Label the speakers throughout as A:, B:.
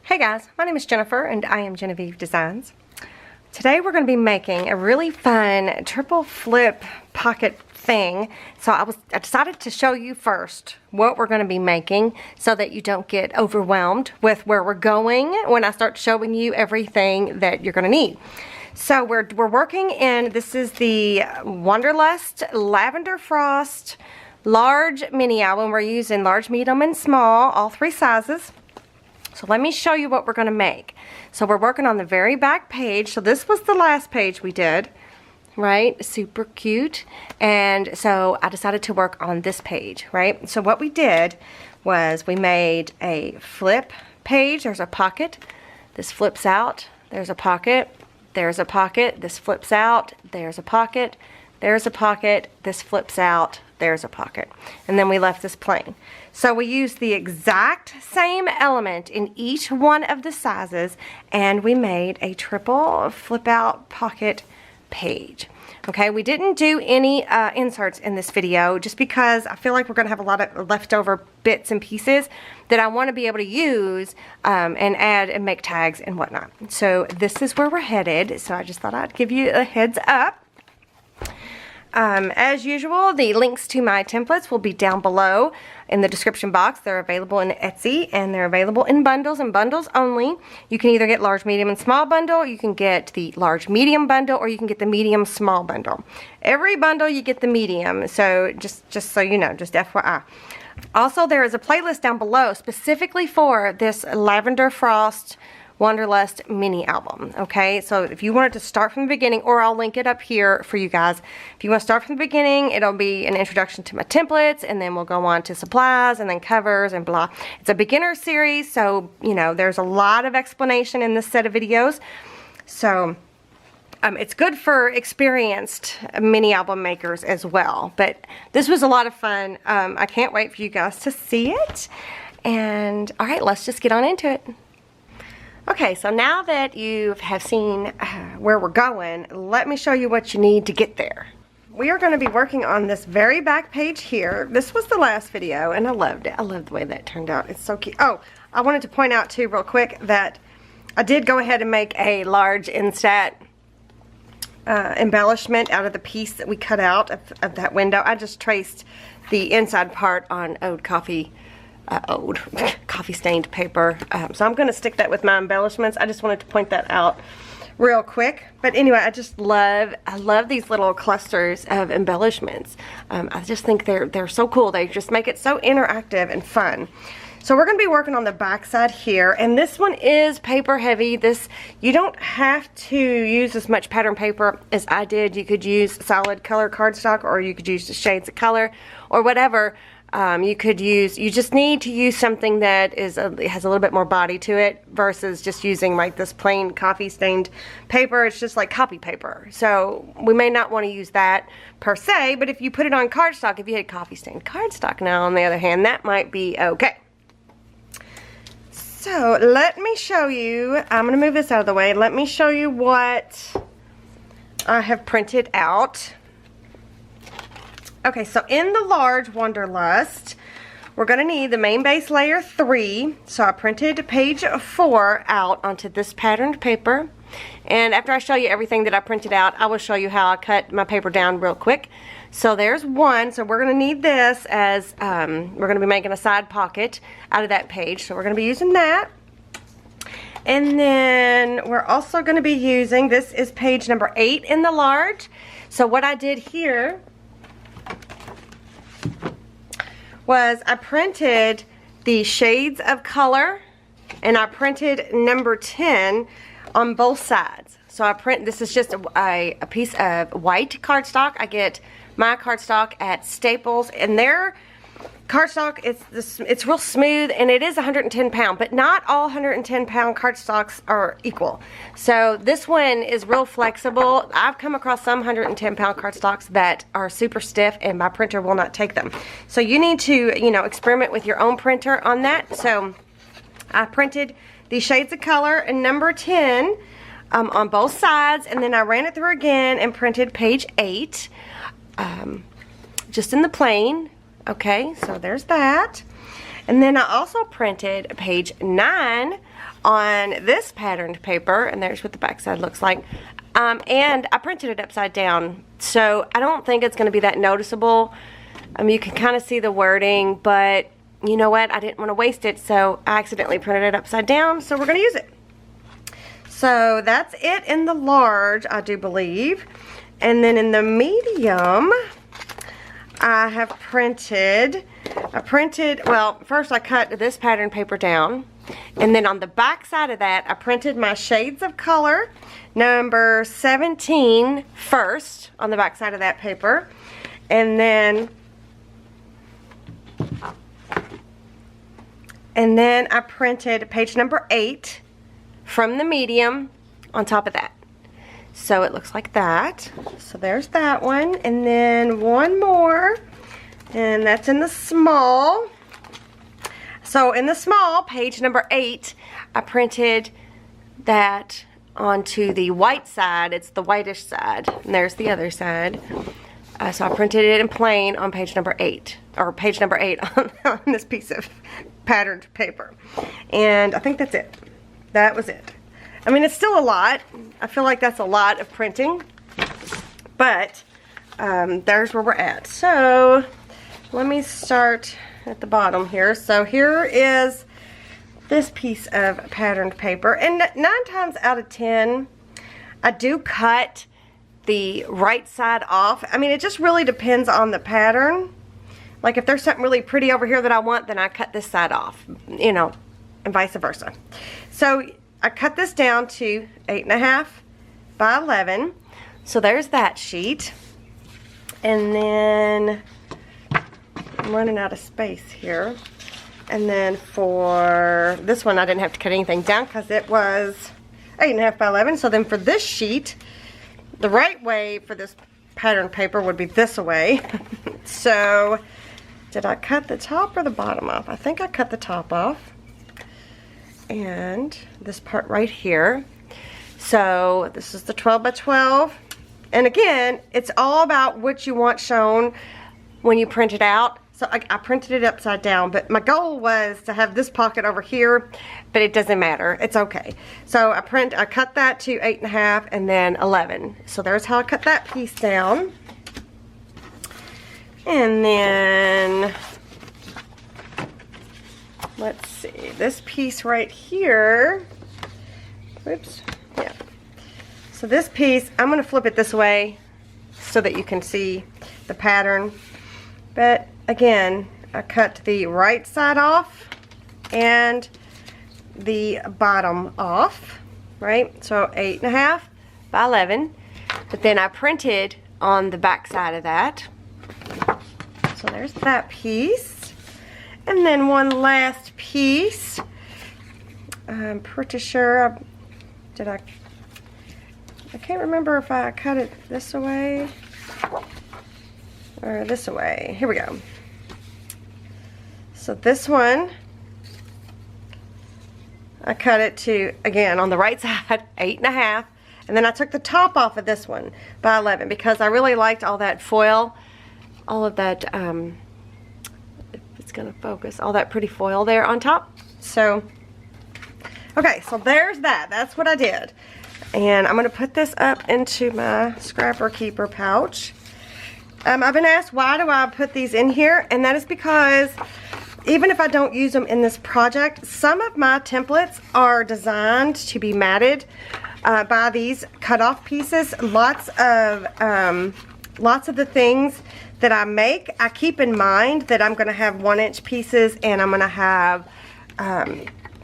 A: Hey guys, my name is Jennifer and I am Genevieve Designs. Today we're going to be making a really fun triple flip pocket thing. So I decided to show you first what we're going to be making so that you don't get overwhelmed with where we're going when I start showing you everything that you're going to need. So we're working in, this is the Wanderlust Lavender Frost large mini album. We're using large, medium, and small, all three sizes. So let me show you what we're going to make. So we're working on the very back page. So this was the last page we did, right? Super cute. And so I decided to work on this page, right? So what we did was we made a flip page. There's a pocket. This flips out. There's a pocket. There's a pocket. This flips out. There's a pocket. There's a pocket. This flips out. There's a pocket. And then we left this plain. So we used the exact same element in each one of the sizes, and we made a triple flip out pocket page. Okay, we didn't do any inserts in this video just because I feel like we're going to have a lot of leftover bits and pieces that I want to be able to use and add and make tags and whatnot. So this is where we're headed. So I just thought I'd give you a heads up. As usual, the links to my templates will be down below in the description box. They're available in Etsy and they're available in bundles and bundles only. You can either get large, medium, and small bundle, you can get the large, medium bundle, or you can get the medium, small bundle. Every bundle you get the medium, so just so you know, just FYI. Also, there is a playlist down below specifically for this Lavender Frost Wanderlust mini album. Okay, so if you wanted to start from the beginning, or I'll link it up here for you guys. If you want to start from the beginning, it'll be an introduction to my templates, and then we'll go on to supplies, and then covers, and blah. It's a beginner series, so you know there's a lot of explanation in this set of videos. So it's good for experienced mini album makers as well. But this was a lot of fun. I can't wait for you guys to see it. And all right, let's just get on into it. Okay, so now that you have seen where we're going, let me show you what you need to get there. We are going to be working on this very back page here. This was the last video, and I loved it. I love the way that turned out. It's so cute. Oh, I wanted to point out, too, real quick, that I did go ahead and make a large instat embellishment out of the piece that we cut out of that window. I just traced the inside part on old coffee stained paper. So I'm going to stick that with my embellishments. I just wanted to point that out real quick. But anyway, I love these little clusters of embellishments. I just think they're so cool. They just make it so interactive and fun. So we're going to be working on the back side here, and this one is paper heavy. You don't have to use as much pattern paper as I did. You could use solid color cardstock, or you could use the shades of color, or whatever. You just need to use something that has a little bit more body to it versus just using like this plain coffee stained paper. It's just like copy paper. So we may not want to use that per se, but if you put it on cardstock, if you had coffee stained cardstock now on the other hand, that might be okay. So let me show you, I'm going to move this out of the way. Let me show you what I have printed out. Okay, so in the large Wanderlust, we're going to need the main base layer 3. So I printed page 4 out onto this patterned paper. And after I show you everything that I printed out, I will show you how I cut my paper down real quick. So there's one. So we're going to need this as, we're going to be making a side pocket out of that page. So we're going to be using that. And then we're also going to be using, this is page number 8 in the large. So what I did here was I printed the shades of color, and I printed number 10 on both sides. So this is just a piece of white cardstock. I get my cardstock at Staples, and their cardstock, it's real smooth, and it is 110 pound, but not all 110 pound cardstocks are equal. So this one is real flexible. I've come across some 110 pound cardstocks that are super stiff, and my printer will not take them. So you need to, experiment with your own printer on that. So I printed the shades of color in number 10 on both sides, and then I ran it through again and printed page 8 just in the plain. Okay, so there's that. And then I also printed page 9 on this patterned paper, and there's what the back side looks like. And I printed it upside down, so I don't think it's going to be that noticeable. You can kind of see the wording, but you know what? I didn't want to waste it, so I accidentally printed it upside down, so we're going to use it. So that's it in the large, I do believe. And then in the medium, I have printed, well, first I cut this pattern paper down, and then on the back side of that, I printed my shades of color, number 17 first, on the back side of that paper, and then I printed page number 8 from the medium on top of that. So it looks like that. So there's that one. And then one more. And that's in the small. So in the small, page number 8, I printed that onto the white side. It's the whitish side. And there's the other side. So I printed it in plain on page number 8. Or page number 8 on this piece of patterned paper. And I think that's it. That was it. I mean, it's still a lot. I feel like that's a lot of printing. But there's where we're at. So let me start at the bottom here. So here is this piece of patterned paper. And 9 times out of 10, I do cut the right side off. I mean, it just really depends on the pattern. Like if there's something really pretty over here that I want, then I cut this side off, you know, and vice versa. So I cut this down to 8.5 by 11. So there's that sheet. And then I'm running out of space here. And then for this one, I didn't have to cut anything down because it was 8.5 by 11. So then for this sheet, the right way for this pattern paper would be this way. So did I cut the top or the bottom off? I think I cut the top off. And this part right here. So this is the 12 by 12. And again, it's all about what you want shown when you print it out. So I printed it upside down, but my goal was to have this pocket over here, but it doesn't matter. It's okay. So I cut that to 8.5 and then 11. So there's how I cut that piece down. And then let's see, this piece right here. Whoops. Yeah. So this piece, I'm going to flip it this way so that you can see the pattern. But again, I cut the right side off and the bottom off, right? So 8.5 by 11. But then I printed on the back side of that. So there's that piece. And then one last piece. I'm pretty sure I can't remember if I cut it this way or this way. Here we go. So this one, I cut it to, again, on the right side, 8.5. And then I took the top off of this one by 11 because I really liked all that foil, all of that, if it's gonna focus, all that pretty foil there on top. So, okay, so there's that. That's what I did. And I'm gonna put this up into my scrapper keeper pouch. I've been asked why do I put these in here, and that is because even if I don't use them in this project, some of my templates are designed to be matted by these cut-off pieces. Lots of the things that I make, I keep in mind that I'm going to have 1-inch pieces and I'm going to have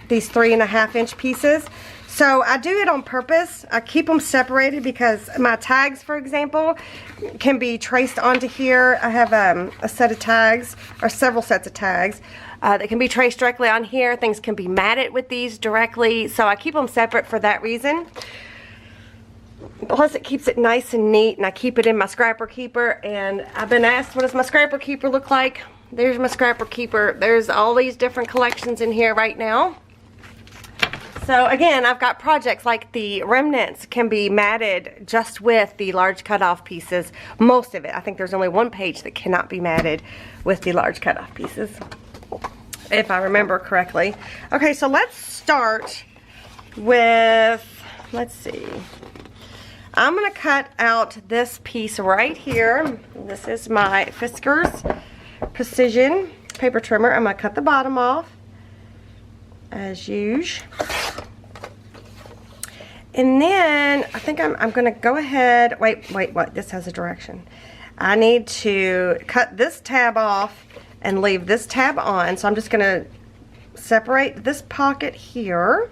A: these 3.5-inch pieces. So I do it on purpose. I keep them separated because my tags, for example, can be traced onto here. I have a set of tags, or several sets of tags, that can be traced directly on here. Things can be matted with these directly. So I keep them separate for that reason. Plus it keeps it nice and neat, and I keep it in my scrapper keeper. And I've been asked, what does my scrapper keeper look like? There's my scrapper keeper. There's all these different collections in here right now. So again, I've got projects like the remnants can be matted just with the large cutoff pieces. Most of it. I think there's only one page that cannot be matted with the large cutoff pieces, if I remember correctly. Okay, so let's start with, let's see, I'm going to cut out this piece right here. This is my Fiskars Precision paper trimmer. I'm going to cut the bottom off as usual. And then I think I'm going to go ahead, wait, what? This has a direction. I need to cut this tab off and leave this tab on. So I'm just going to separate this pocket here.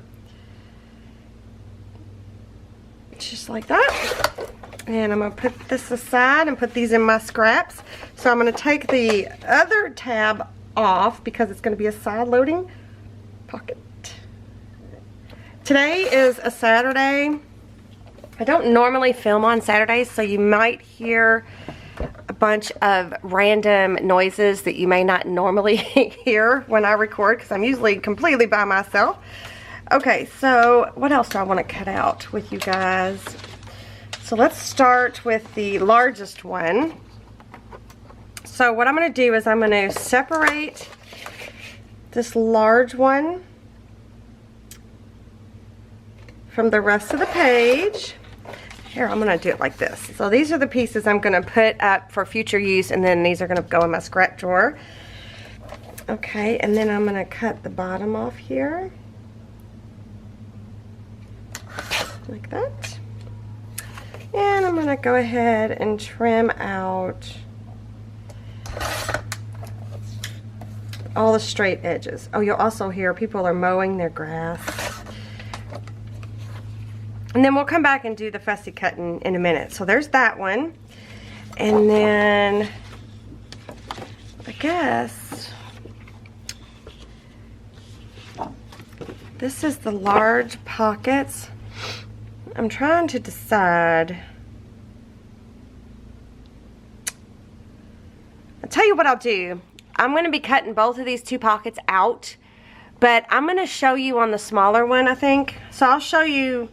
A: Just like that. And I'm going to put this aside and put these in my scraps. So I'm going to take the other tab off because it's going to be a side loading pocket. Today is a Saturday. I don't normally film on Saturdays, so you might hear a bunch of random noises that you may not normally hear when I record because I'm usually completely by myself. Okay, so what else do I want to cut out with you guys? So let's start with the largest one. So what I'm going to do is I'm going to separate this large one from the rest of the page. Here, I'm going to do it like this. So these are the pieces I'm going to put up for future use, and then these are going to go in my scrap drawer. Okay, and then I'm going to cut the bottom off here. Like that. And I'm going to go ahead and trim out all the straight edges. Oh, you'll also hear people are mowing their grass. And then we'll come back and do the fussy cutting in a minute. So there's that one. And then I guess this is the large pockets. I'm trying to decide. I'll tell you what I'll do. I'm going to be cutting both of these two pockets out, but I'm going to show you on the smaller one, I think. So I'll show you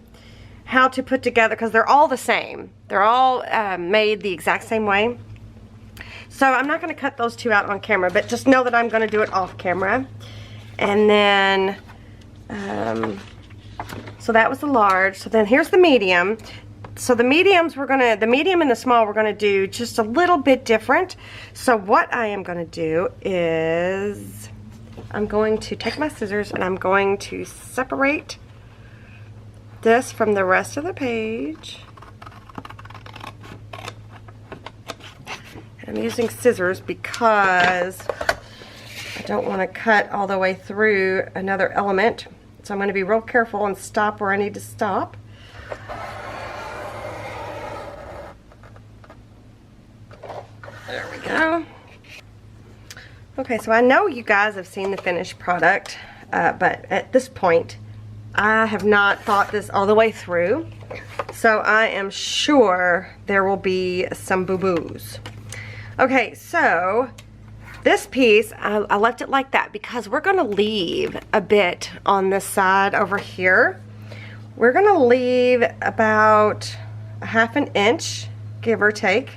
A: how to put together, because they're all the same. They're all made the exact same way. So I'm not going to cut those two out on camera, but just know that I'm going to do it off camera. And then, so that was the large. So then here's the medium. So the mediums, the medium and the small we're going to do just a little bit different. So what I am going to do is I'm going to take my scissors and I'm going to separate this from the rest of the page. I'm using scissors because I don't want to cut all the way through another element. So I'm going to be real careful and stop where I need to stop. There we go. Okay, so I know you guys have seen the finished product, but at this point, I have not thought this all the way through. So I am sure there will be some boo-boos. Okay, so this piece, I left it like that because we're going to leave a bit on this side over here. We're going to leave about a ½ an inch, give or take.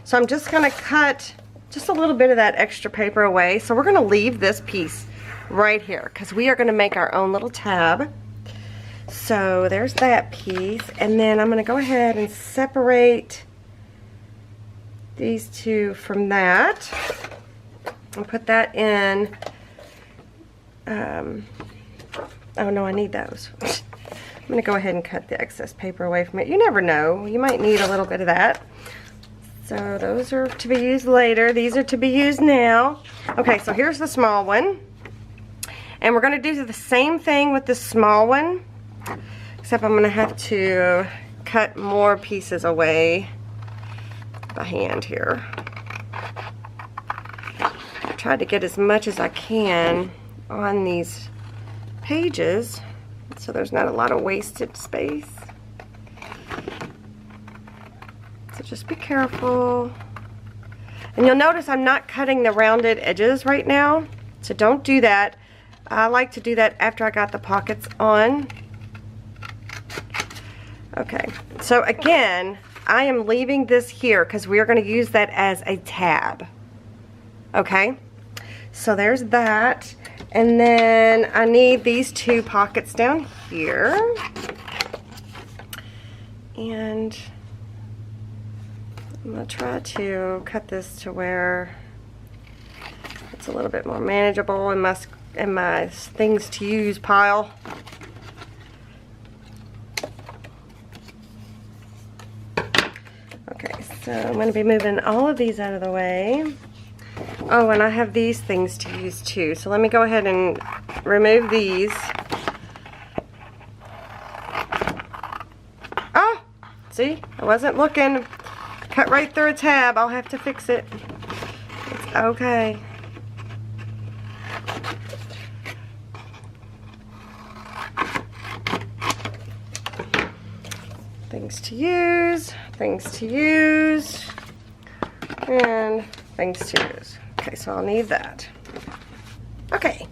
A: So I'm just going to cut just a little bit of that extra paper away. So we're going to leave this piece right here because we are going to make our own little tab. So there's that piece. And then I'm going to go ahead and separate these two from that and put that in. Oh no, I need those. I'm going to go ahead and cut the excess paper away from it. You never know. You might need a little bit of that. So those are to be used later. These are to be used now. Okay, so here's the small one. And we're going to do the same thing with the small one, except I'm going to have to cut more pieces away by hand here. I tried to get as much as I can on these pages so there's not a lot of wasted space. So just be careful. And you'll notice I'm not cutting the rounded edges right now, so don't do that. I like to do that after I got the pockets on. Okay, so again, I am leaving this here because we are going to use that as a tab. Okay, so there's that. And then I need these 2 pockets down here. And I'm going to try to cut this to where it's a little bit more manageable in my things to use pile. Okay, so I'm going to be moving all of these out of the way. Oh, and I have these things to use too. So let me go ahead and remove these. Oh, see, I wasn't looking. Cut right through a tab. I'll have to fix it. It's okay. Things to use, and things to use. Okay, so I'll need that. Okay,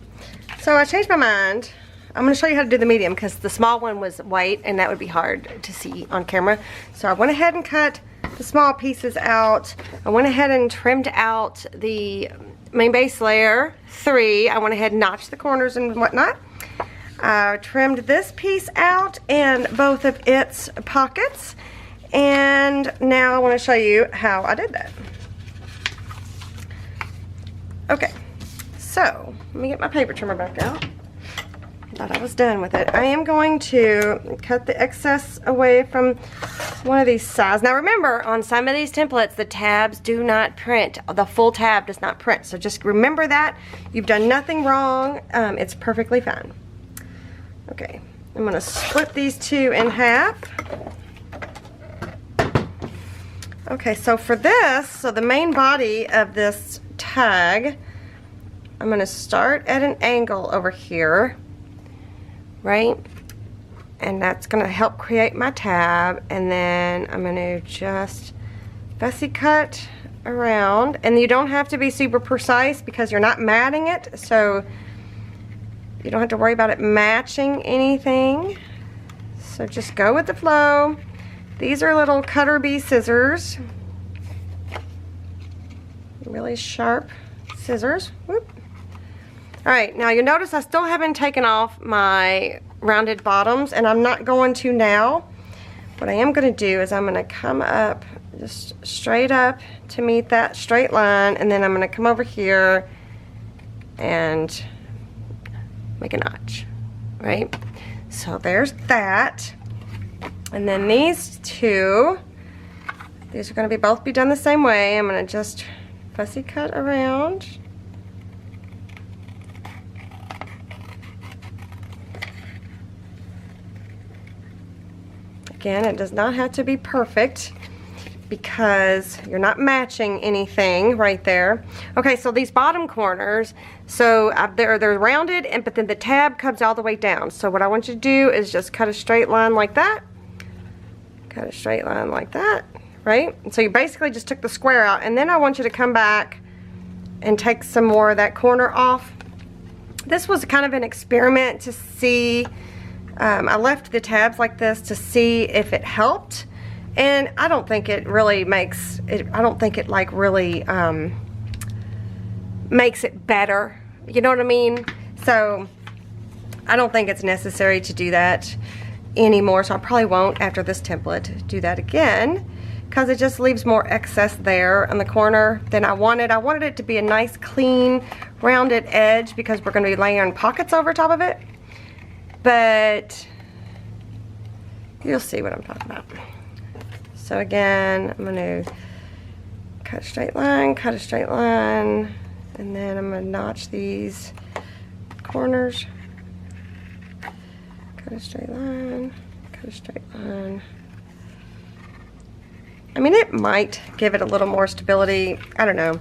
A: so I changed my mind. I'm going to show you how to do the medium because the small one was white and that would be hard to see on camera. So I went ahead and cut the small pieces out. I went ahead and trimmed out the main base layer 3. I went ahead and notched the corners and whatnot. I trimmed this piece out and both of its pockets, and now I want to show you how I did that. Okay, so let me get my paper trimmer back out. Thought I was done with it. I am going to cut the excess away from one of these sides. Now remember, on some of these templates, the tabs do not print. The full tab does not print, so just remember that. You've done nothing wrong. It's perfectly fine. Okay, I'm going to split these 2 in half. Okay, so for this, so the main body of this tag, I'm going to start at an angle over here, right? And that's going to help create my tab, and then I'm going to just fussy cut around. And you don't have to be super precise because you're not matting it, so you don't have to worry about it matching anything. So just go with the flow. These are little cutter bee scissors. Really sharp scissors. Whoop. Alright, now you'll notice I still haven't taken off my rounded bottoms, and I'm not going to now. What I am going to do is I'm going to come up just straight up to meet that straight line, and then I'm going to come over here and make a notch, right? So there's that. And then these 2, these are going to both be done the same way. I'm going to just fussy cut around. Again, it does not have to be perfect because you're not matching anything right there. Okay, so these bottom corners, so they're rounded, but then the tab comes all the way down. So what I want you to do is just cut a straight line like that. Cut a straight line like that, right? And so you basically just took the square out, and then I want you to come back and take some more of that corner off. This was kind of an experiment to see. I left the tabs like this to see if it helped. And I don't think it really makes it, I don't think it like really makes it better. You know what I mean? So I don't think it's necessary to do that anymore. So I probably won't, after this template, do that again, because it just leaves more excess there on the corner than I wanted. I wanted it to be a nice, clean, rounded edge because we're going to be layering pockets over top of it. But you'll see what I'm talking about. So again, I'm going to cut a straight line, and then I'm going to notch these corners. Cut a straight line, cut a straight line. I mean, it might give it a little more stability. I don't know.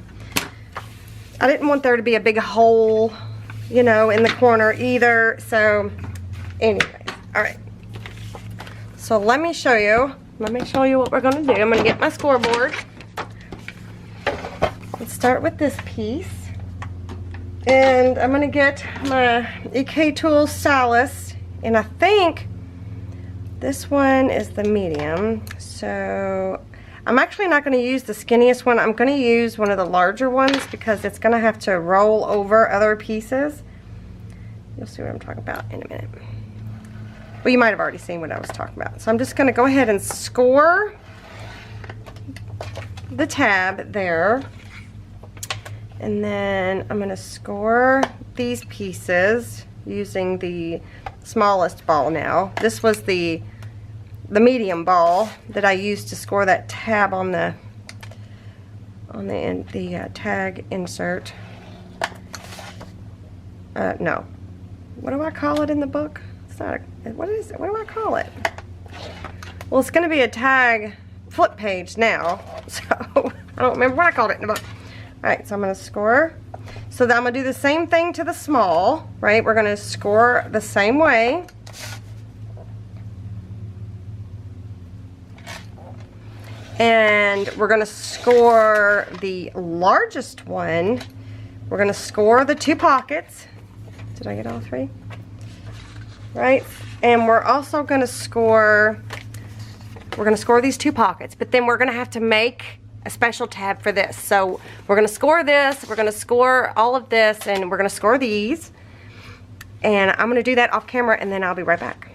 A: I didn't want there to be a big hole, you know, in the corner either. So anyway, all right. So let me show you what we're going to do. I'm going to get my scoreboard. Let's start with this piece. And I'm going to get my EK Tools stylus. And I think this one is the medium. So I'm actually not going to use the skinniest one. I'm going to use one of the larger ones because it's going to have to roll over other pieces. You'll see what I'm talking about in a minute. Well, you might have already seen what I was talking about. So I'm just going to go ahead and score the tab there. And then I'm going to score these pieces using the smallest ball now. This was the medium ball that I used to score that tab on the tag insert. No. What do I call it in the book? It's not a, what is it? What do I call it? Well, it's going to be a tag flip page now. So I don't remember what I called it in the book. Alright, so I'm going to score. So then I'm going to do the same thing to the small, right? We're going to score the same way. And we're going to score the largest one. We're going to score the 2 pockets. Did I get all 3? Right? And we're also going to score, these 2 pockets, but then we're going to have to make a special tab for this. So we're going to score this, we're going to score all of this, and we're going to score these. And I'm going to do that off camera, and then I'll be right back.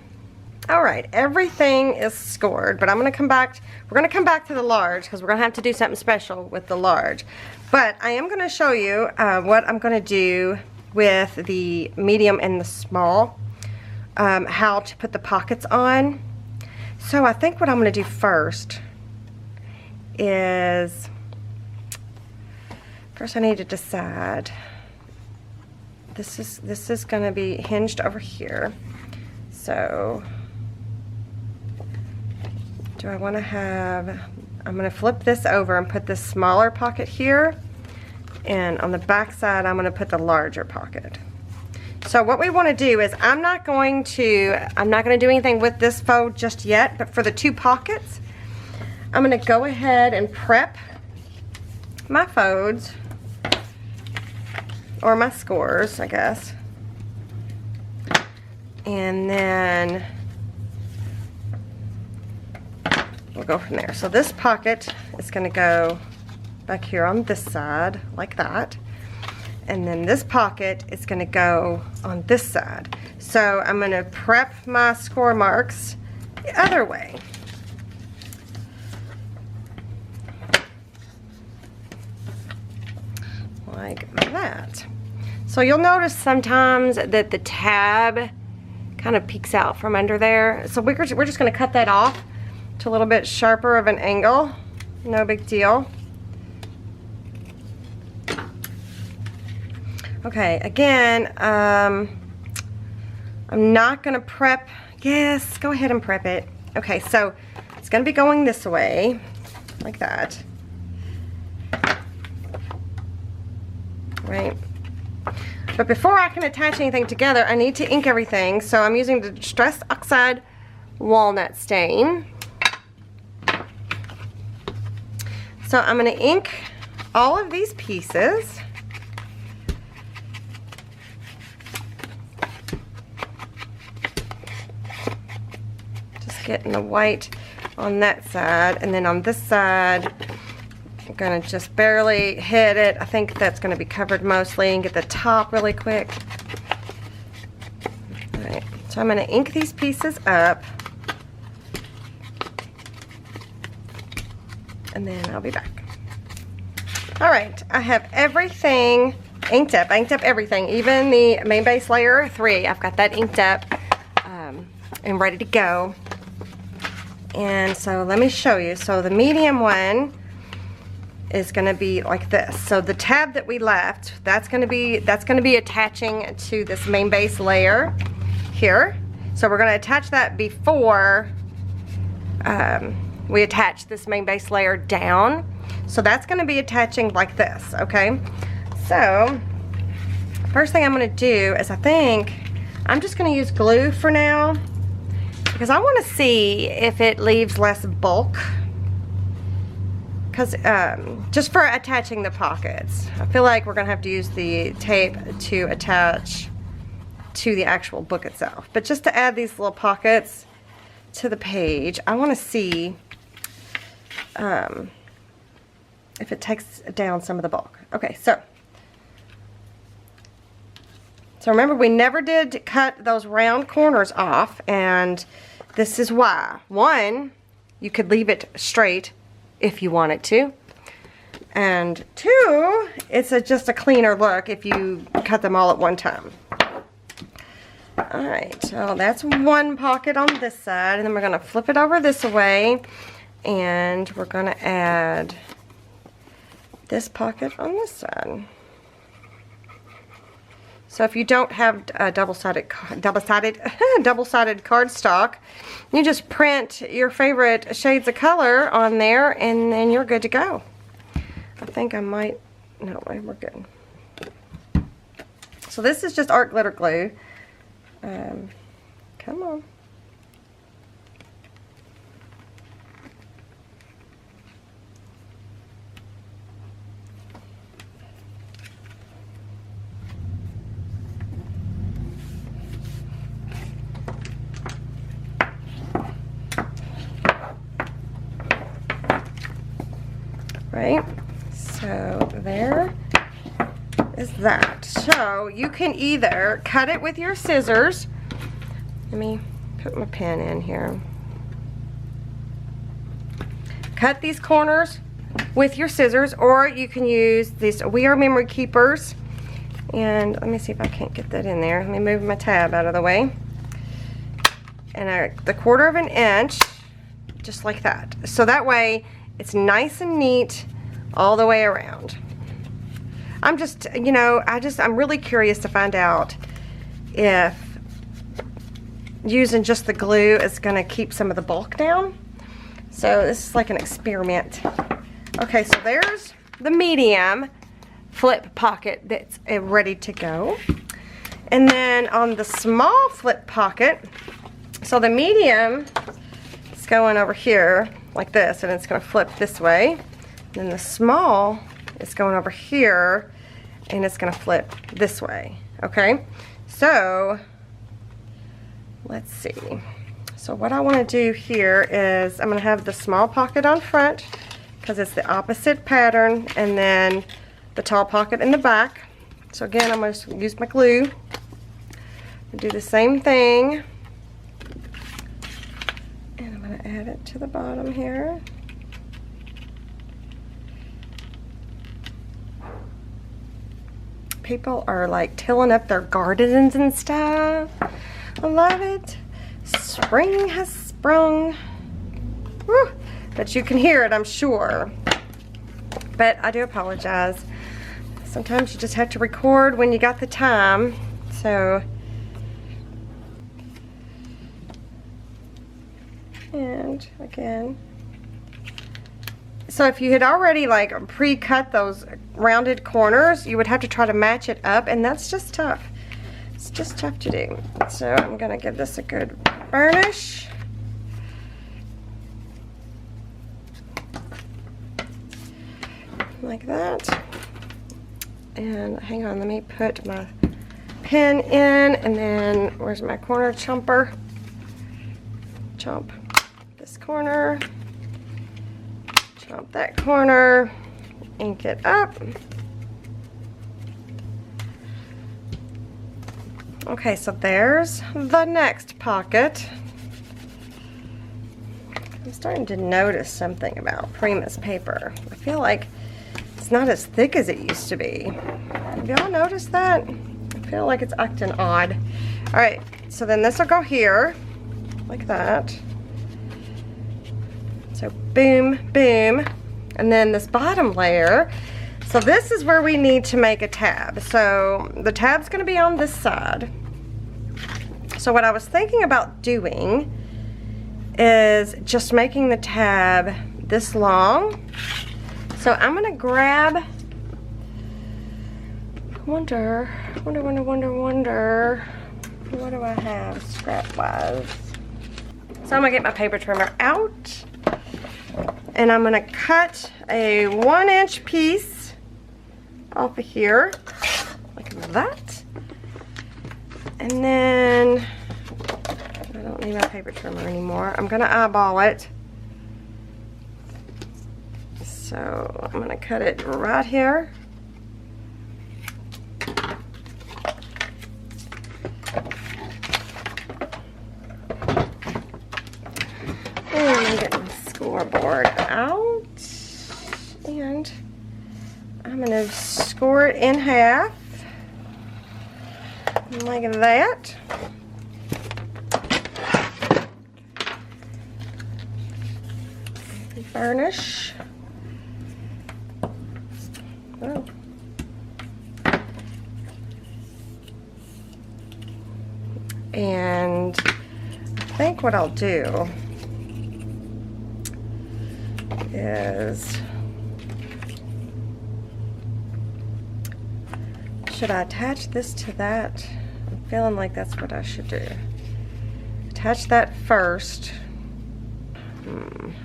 A: Alright, everything is scored, but I'm going to come back, we're going to come back to the large, because we're going to have to do something special with the large. But I am going to show you what I'm going to do with the medium and the small, how to put the pockets on. So I think what I'm going to do first is, first I need to decide, this is going to be hinged over here. So do I want to have, I'm going to flip this over and put this smaller pocket here, and on the back side I'm going to put the larger pocket. So what we want to do is, I'm not going to do anything with this faux just yet, but for the 2 pockets I'm going to go ahead and prep my folds, or my scores, I guess, and then we'll go from there. So this pocket is going to go back here on this side like that, and then this pocket is going to go on this side. So I'm going to prep my score marks the other way. Like that. So you'll notice sometimes that the tab kind of peeks out from under there. So we're just going to cut that off to a little bit sharper of an angle. No big deal. Okay, again, I'm not going to prep. Yes, go ahead and prep it. Okay, so it's going to be going this way, like that. Right? But before I can attach anything together, I need to ink everything. So I'm using the Distress Oxide Walnut Stain. So I'm going to ink all of these pieces. Just getting the white on that side, and then on this side I'm going to just barely hit it. I think that's going to be covered mostly, and get the top really quick. Alright, so I'm going to ink these pieces up, and then I'll be back. Alright, I have everything inked up. I inked up everything, even the main base layer 3. I've got that inked up and ready to go. And so let me show you. So the medium one is going to be like this. So the tab that we left, that's going to be attaching to this main base layer here. So we're going to attach that before we attach this main base layer down. So that's going to be attaching like this, okay? So first thing I'm going to do is, I think I'm just going to use glue for now, because I want to see if it leaves less bulk. Because just for attaching the pockets, I feel like we're going to have to use the tape to attach to the actual book itself. But just to add these little pockets to the page, I want to see if it takes down some of the bulk. Okay, so So remember, we never did cut those round corners off, and this is why. One, you could leave it straight if you wanted to. And two, it's just a cleaner look if you cut them all at one time. Alright, so that's one pocket on this side, and then we're going to flip it over this way, and we're going to add this pocket on this side. So if you don't have double-sided cardstock, you just print your favorite shades of color on there, and then you're good to go. I think I might, no, we're good. So this is just art glitter glue. Come on. Right, so there is that. So you can either cut it with your scissors. Let me put my pen in here. Cut these corners with your scissors, or you can use these We Are Memory Keepers. And let me see if I can't get that in there. Let me move my tab out of the way. And the 1/4 of an inch, just like that. So that way it's nice and neat all the way around. I'm just, you know, I'm really curious to find out if using just the glue is going to keep some of the bulk down. So this is like an experiment. Okay, so there's the medium flip pocket that's ready to go. And then on the small flip pocket, so the medium is going over here like this, and it's going to flip this way. Then the small is going over here, and it's going to flip this way. Okay, so let's see. So what I want to do here is I'm going to have the small pocket on front because it's the opposite pattern, and then the tall pocket in the back. So again, I'm going to use my glue and do the same thing. And I'm going to add it to the bottom here. People are like tilling up their gardens and stuff. I love it. Spring has sprung. Woo. But you can hear it, I'm sure. But I do apologize. Sometimes you just have to record when you got the time. So, and again. So if you had already like pre-cut those rounded corners, you would have to try to match it up, and that's just tough. It's just tough to do. So I'm gonna give this a good burnish. Like that. And hang on, let me put my pen in, and then where's my corner chomper? Chomp this corner. Chomp that corner, ink it up. Okay, so there's the next pocket. I'm starting to notice something about Prima's paper. I feel like it's not as thick as it used to be. Have y'all noticed that? I feel like it's acting odd. All right, so then this will go here, like that. So boom, boom, and then this bottom layer. So this is where we need to make a tab. So the tab's gonna be on this side. So what I was thinking about doing is just making the tab this long. So I'm gonna grab, wonder, what do I have scrap-wise? So I'm gonna get my paper trimmer out, and I'm gonna cut a 1-inch piece off of here, like that. And then, I don't need my paper trimmer anymore. I'm gonna eyeball it. So I'm gonna cut it right here. score it in half. Like that. Burnish. Oh. And I think what I'll do is, should I attach this to that? I'm feeling like that's what I should do. Attach that first.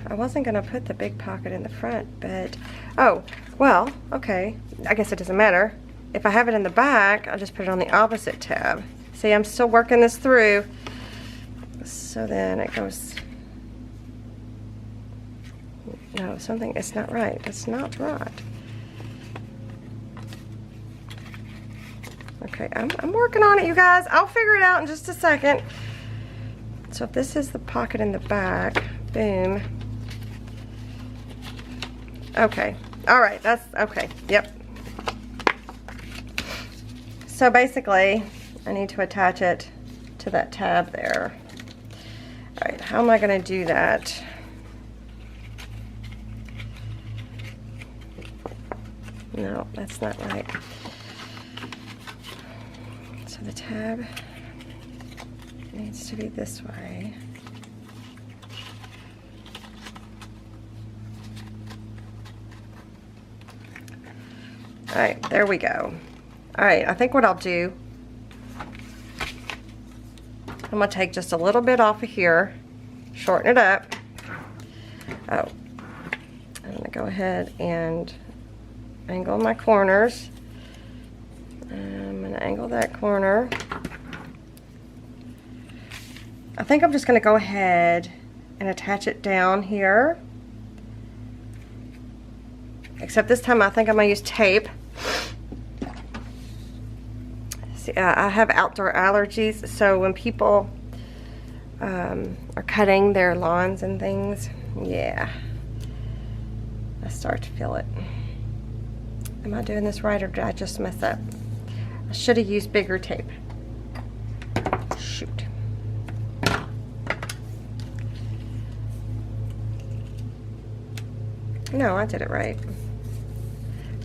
A: I wasn't gonna put the big pocket in the front, but, oh, well, okay. I guess it doesn't matter. If I have it in the back, I'll just put it on the opposite tab. See, I'm still working this through. So then it goes, no, it's not right. It's not right. Okay, I'm working on it, you guys. I'll figure it out in just a second. So if this is the pocket in the back, boom. Okay, all right, that's okay, yep. So basically, I need to attach it to that tab there. All right, how am I gonna do that? No, that's not right. So the tab needs to be this way. All right, there we go. All right, I think what I'll do, I'm gonna take just a little bit off of here, shorten it up. Oh, I'm gonna go ahead and angle my corners. I'm gonna angle that corner. I think I'm just gonna go ahead and attach it down here. Except this time I think I'm gonna use tape. See, I have outdoor allergies, so when people are cutting their lawns and things, yeah, I start to feel it. Am I doing this right, or did I just mess up? I should have used bigger tape. Shoot. No, I did it right.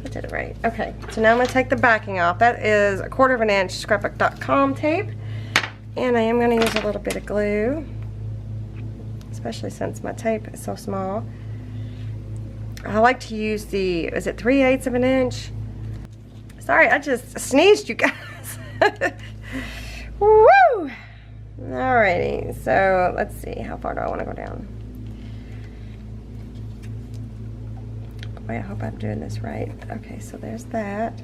A: I did it right. Okay, so now I'm going to take the backing off. That is 1/4 inch scrapbook.com tape. And I am going to use a little bit of glue, especially since my tape is so small. I like to use the, is it 3/8 of an inch? Sorry, I just sneezed, you guys. Woo! Alrighty, so let's see, how far do I want to go down? Boy, I hope I'm doing this right. Okay, so there's that.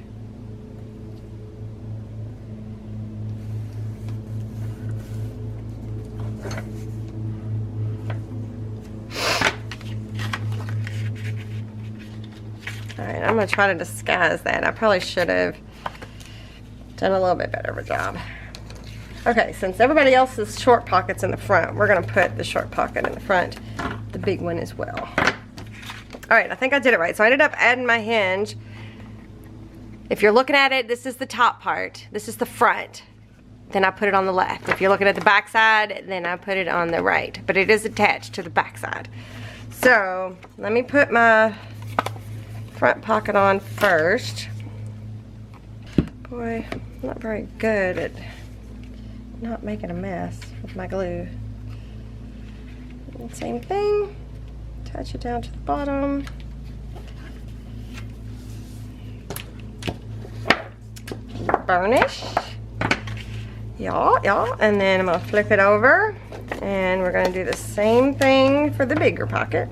A: Alright, I'm going to try to disguise that. I probably should have done a little bit better of a job. Okay, since everybody else's short pocket's in the front, we're going to put the short pocket in the front, the big one as well. Alright, I think I did it right. So I ended up adding my hinge. If you're looking at it, this is the top part. This is the front. Then I put it on the left. If you're looking at the back side, then I put it on the right. But it is attached to the back side. So, let me put my front pocket on first. Boy, I'm not very good at not making a mess with my glue. And same thing. Attach it down to the bottom. Burnish. Y'all. And then I'm going to flip it over. And we're going to do the same thing for the bigger pocket.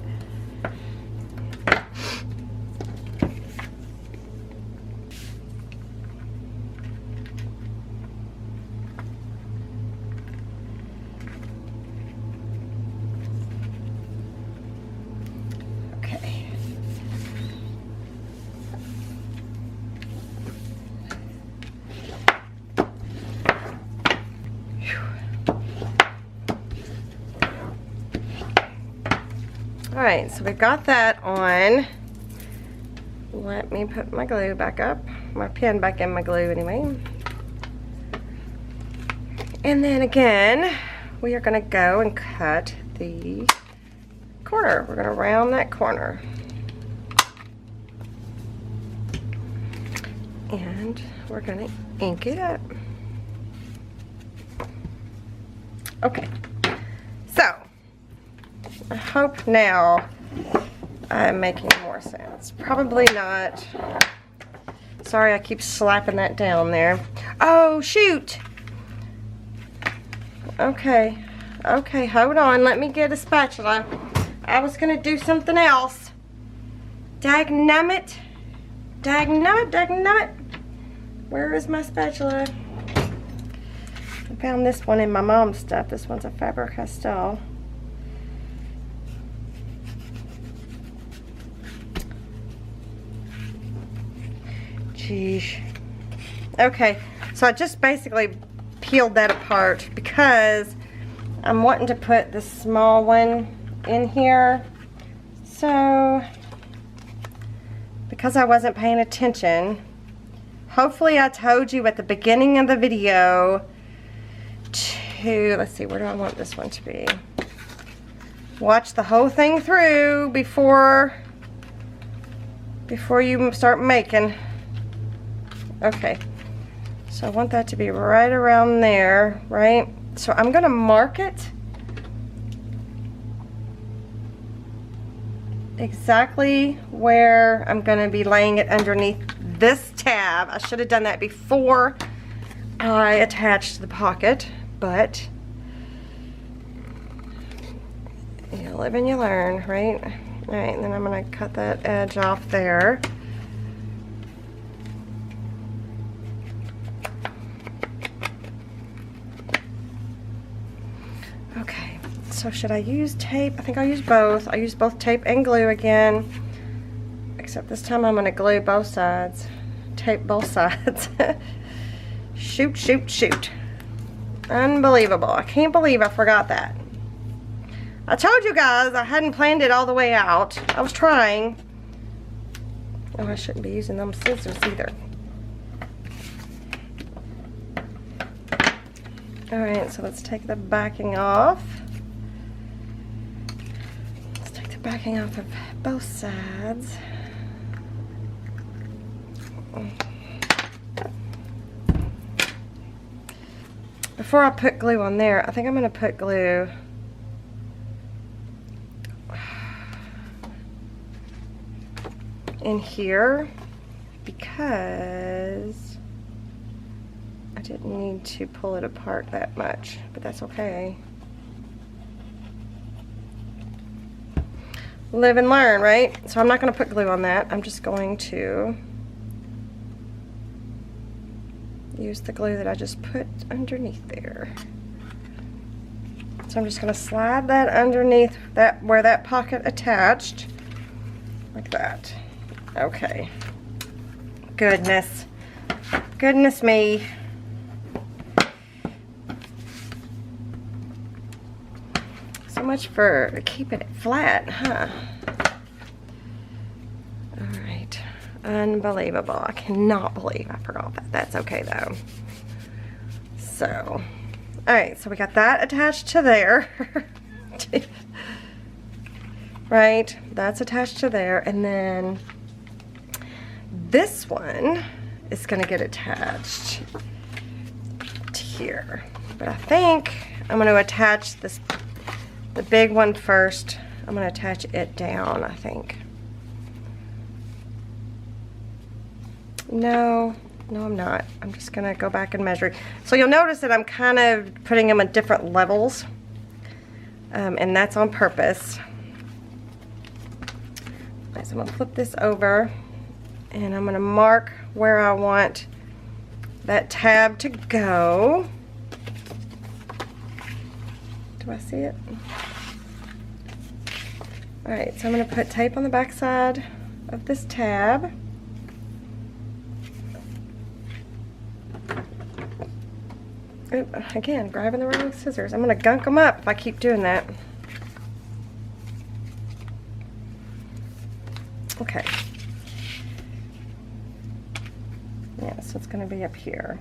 A: Alright, so we've got that on. Let me put my glue back up. my pen back in my glue anyway. And then again, we are going to go and cut the corner. We're going to round that corner. And we're going to ink it up. Okay, so I hope now I'm making more sense. Probably not. Sorry, I keep slapping that down there. Oh, shoot. Okay, okay, hold on. Let me get a spatula. I was going to do something else. Dagnammit. Dagnammit, dagnammit. Where is my spatula? I found this one in my mom's stuff. This one's a Faber-Castell. Geesh. Okay, so I just basically peeled that apart because I'm wanting to put the small one in here. So, because I wasn't paying attention, hopefully I told you at the beginning of the video to, let's see, where do I want this one to be? Watch the whole thing through before you start making. Okay, so I want that to be right around there, right? So I'm gonna mark it exactly where I'm gonna be laying it underneath this tab. I should have done that before I attached the pocket, but you live and you learn, right? All right, and then I'm gonna cut that edge off there. Okay, so should I use tape? I think I'll use both. I'll use both tape and glue again, except this time I'm gonna glue both sides. Tape both sides. Shoot, shoot, shoot. Unbelievable. I can't believe I forgot that. I told you guys I hadn't planned it all the way out. I was trying. Oh, I shouldn't be using them scissors either. Alright, so let's take the backing off. Let's take the backing off of both sides. Before I put glue on there, I think I'm going to put glue in here because I didn't need to pull it apart that much, but that's okay. Live and learn, right? So I'm not going to put glue on that. I'm just going to use the glue that I just put underneath there. So I'm just going to slide that underneath that where that pocket attached, like that. Okay. Goodness. Goodness me. So much for keeping it flat, huh? Alright. Unbelievable. I cannot believe I forgot that. That's okay though. So, alright, so we got that attached to there. Right? That's attached to there. And then this one is going to get attached to here. But I think I'm going to attach this, the big one first. I'm going to attach it down, I think. No, I'm not. I'm just going to go back and measure. So you'll notice that I'm kind of putting them at different levels. And that's on purpose. So I'm going to flip this over. And I'm going to mark where I want that tab to go. Do I see it? Alright, so I'm going to put tape on the back side of this tab. Oop, again, grabbing the wrong scissors. I'm going to gunk them up if I keep doing that. Okay. Yeah, so it's going to be up here.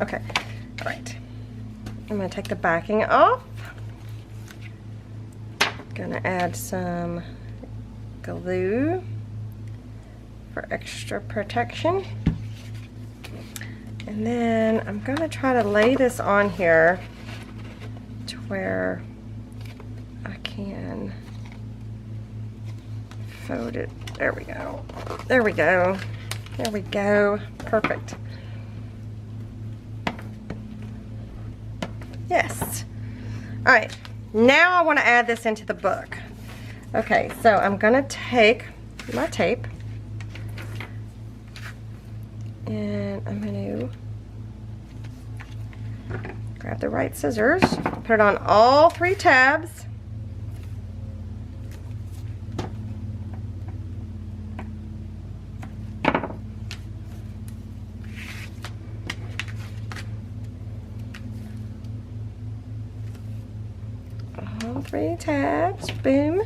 A: Okay, all right. I'm going to take the backing off. Going to add some glue for extra protection. And then I'm going to try to lay this on here to where I can fold it. There we go. There we go. There we go. Perfect. Yes. All right. Now I want to add this into the book. Okay, so I'm going to take my tape and I'm going to grab the right scissors, put it on all 3 tabs. All 3 tabs, boom.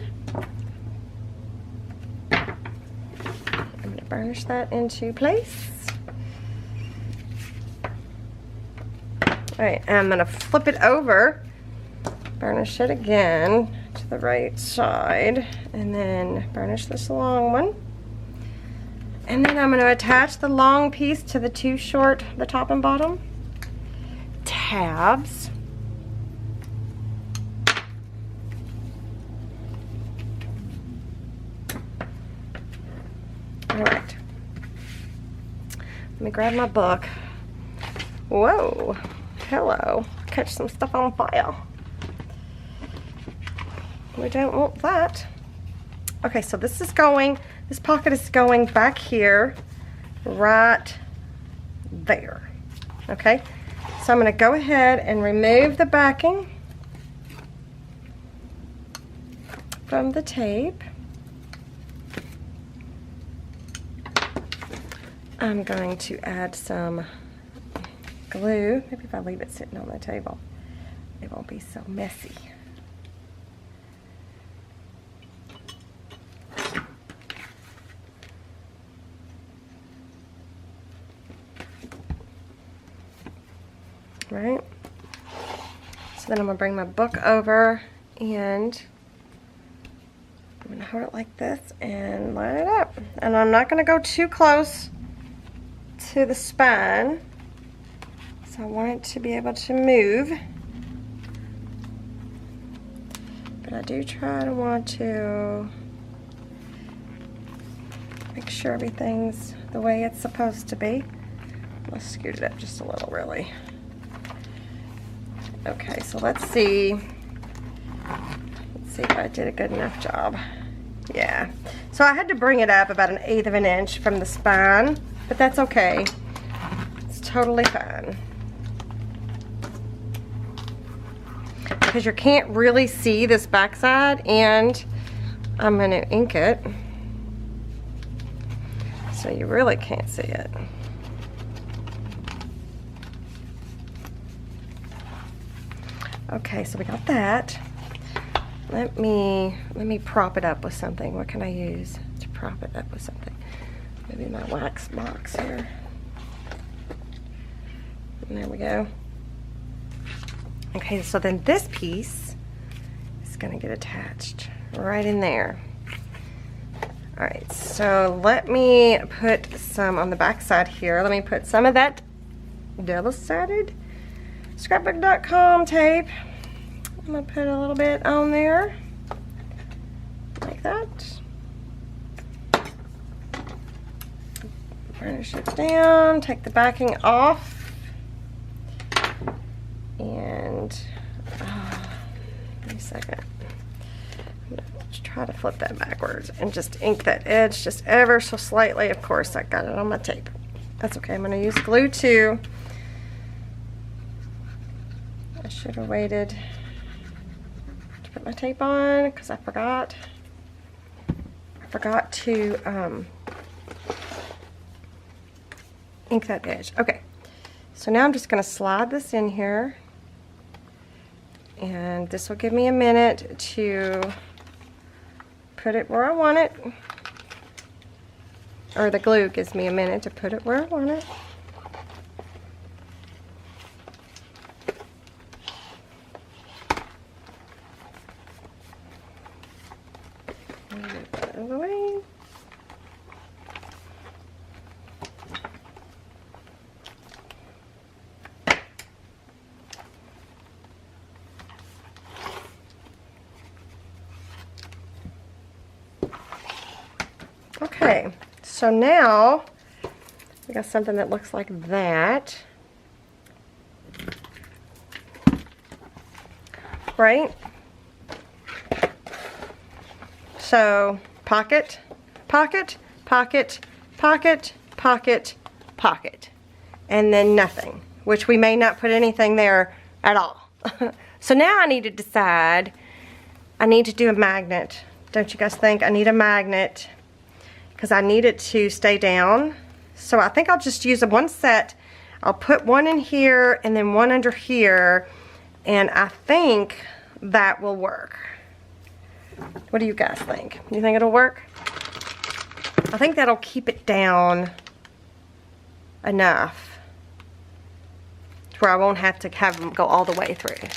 A: I'm going to burnish that into place. Alright, I'm going to flip it over, burnish it again to the right side, and then burnish this long one. And then I'm going to attach the long piece to the 2 short, the top and bottom tabs. Alright, let me grab my book. Whoa. Hello, catch some stuff on fire. We don't want that. Okay, so this pocket is going back here, right there. Okay, so I'm going to go ahead and remove the backing from the tape. I'm going to add some glue. Maybe if I leave it sitting on the table, it won't be so messy. Right? So then I'm going to bring my book over and I'm going to hold it like this and line it up. And I'm not going to go too close to the spine. I want it to be able to move, but I do try to want to make sure everything's the way it's supposed to be. Let's scoot it up just a little, really. Okay, so let's see if I did a good enough job. Yeah, so I had to bring it up about 1/8 of an inch from the spine, but that's okay. It's totally fine. Because you can't really see this backside, and I'm going to ink it so you really can't see it. Okay, so we got that. Let me prop it up with something. What can I use to prop it up with something? Maybe my wax box here. And there we go. Okay, so then this piece is going to get attached right in there. All right, so let me put some on the back side here. Let me put some of that double-sided scrapbook.com tape. I'm going to put a little bit on there, like that. Burnish it down, take the backing off. And wait a second. I'm going to try to flip that backwards and just ink that edge just ever so slightly. Of course, I got it on my tape. That's okay. I'm going to use glue too. I should have waited to put my tape on because I forgot. I forgot to ink that edge. Okay. So now I'm just going to slide this in here, and this will give me a minute to put it where I want it. or the glue gives me a minute to put it where I want it. Put it out of the way. Okay, so now we got something that looks like that, right? So pocket, pocket, pocket, pocket, pocket, pocket, and then nothing, which we may not put anything there at all. So now I need to decide, I need to do a magnet. Don't you guys think I need a magnet? Because I need it to stay down. So I think I'll just use one set. I'll put one in here and then one under here, and I think that will work. What do you guys think? You think it'll work? I think that'll keep it down enough to where I won't have to have them go all the way through.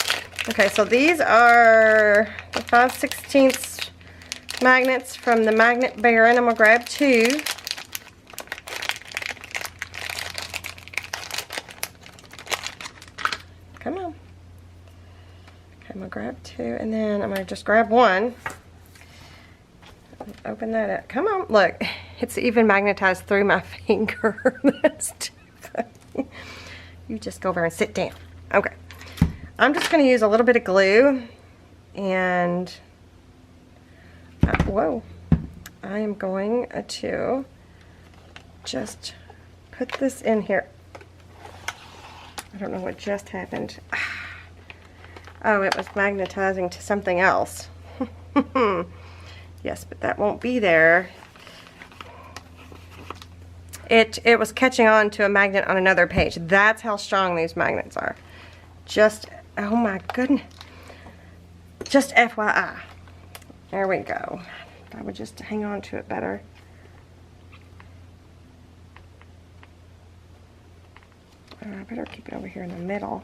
A: Okay, so these are the 5/16 magnets from the Magnet Baron. I'm gonna grab 2. Come on. Okay, I'm gonna grab 2, and then I'm gonna just grab 1. Open that up. Come on, look. It's even magnetized through my finger. That's too funny. You just go over and sit down. Okay. I'm just gonna use a little bit of glue, and whoa, I am going to just put this in here. I don't know what just happened. Oh, it was magnetizing to something else. Yes, but that won't be there. It was catching on to a magnet on another page. That's how strong these magnets are. Just, oh my goodness. Just FYI. There we go. I would just hang on to it better. I better keep it over here in the middle.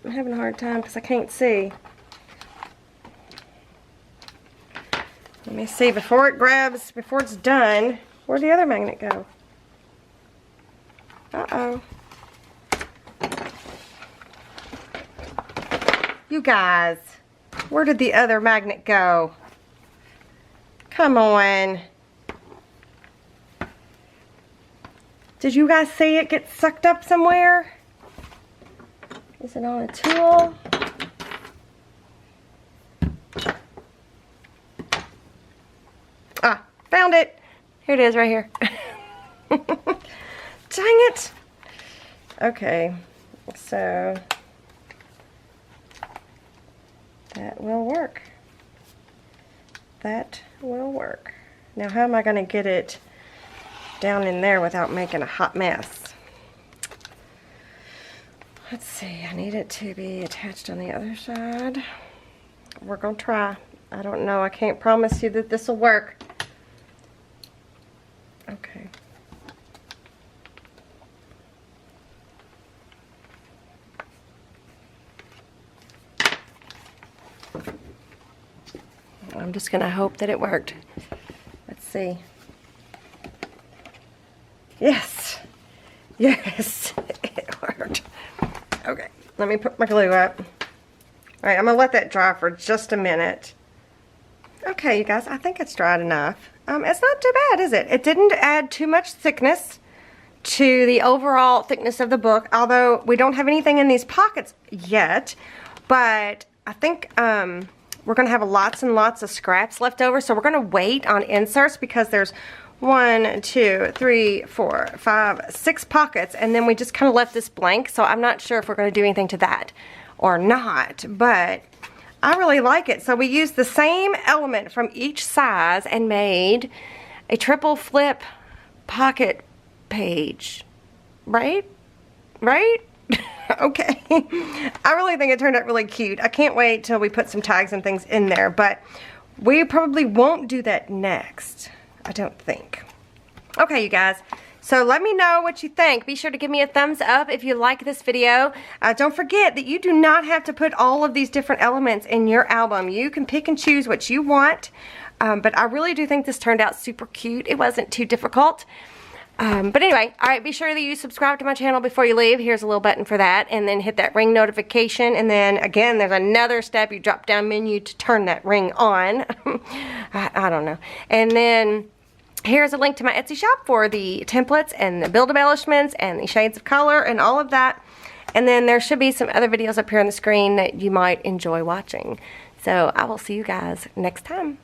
A: I'm having a hard time because I can't see. Let me see, before it grabs, before it's done, where'd the other magnet go? Uh-oh. You guys, where did the other magnet go? Come on. Did you guys see it get sucked up somewhere? Is it on a tool? Ah, found it. Here it is right here. Dang it. Okay, so that will work. That will work. Now how am I going to get it down in there without making a hot mess? Let's see, I need it to be attached on the other side. We're going to try. I don't know, I can't promise you that this will work. Okay. I'm just going to hope that it worked. Let's see. Yes. Yes, it worked. Okay, let me put my glue up. Alright, I'm going to let that dry for just a minute. Okay, you guys, I think it's dried enough. It's not too bad, is it? It didn't add too much thickness to the overall thickness of the book, although we don't have anything in these pockets yet. But I think we're going to have lots and lots of scraps left over, so we're going to wait on inserts because there's 1, 2, 3, 4, 5, 6 pockets, and then we just kind of left this blank, so I'm not sure if we're going to do anything to that or not, but I really like it. So we used the same element from each size and made a triple flip pocket page, right? Right? Okay. I really think it turned out really cute. I can't wait till we put some tags and things in there, but we probably won't do that next. I don't think. Okay, you guys. So let me know what you think. Be sure to give me a thumbs up if you like this video. Don't forget that you do not have to put all of these different elements in your album. You can pick and choose what you want. But I really do think this turned out super cute. It wasn't too difficult. But anyway, alright, be sure that you subscribe to my channel before you leave. Here's a little button for that. And then hit that ring notification. And then again, there's another step. You drop down menu to turn that ring on. I don't know. And then here's a link to my Etsy shop for the templates and the build embellishments and the shades of color and all of that. And then there should be some other videos up here on the screen that you might enjoy watching. So I will see you guys next time.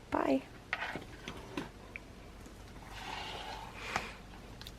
A: Bye.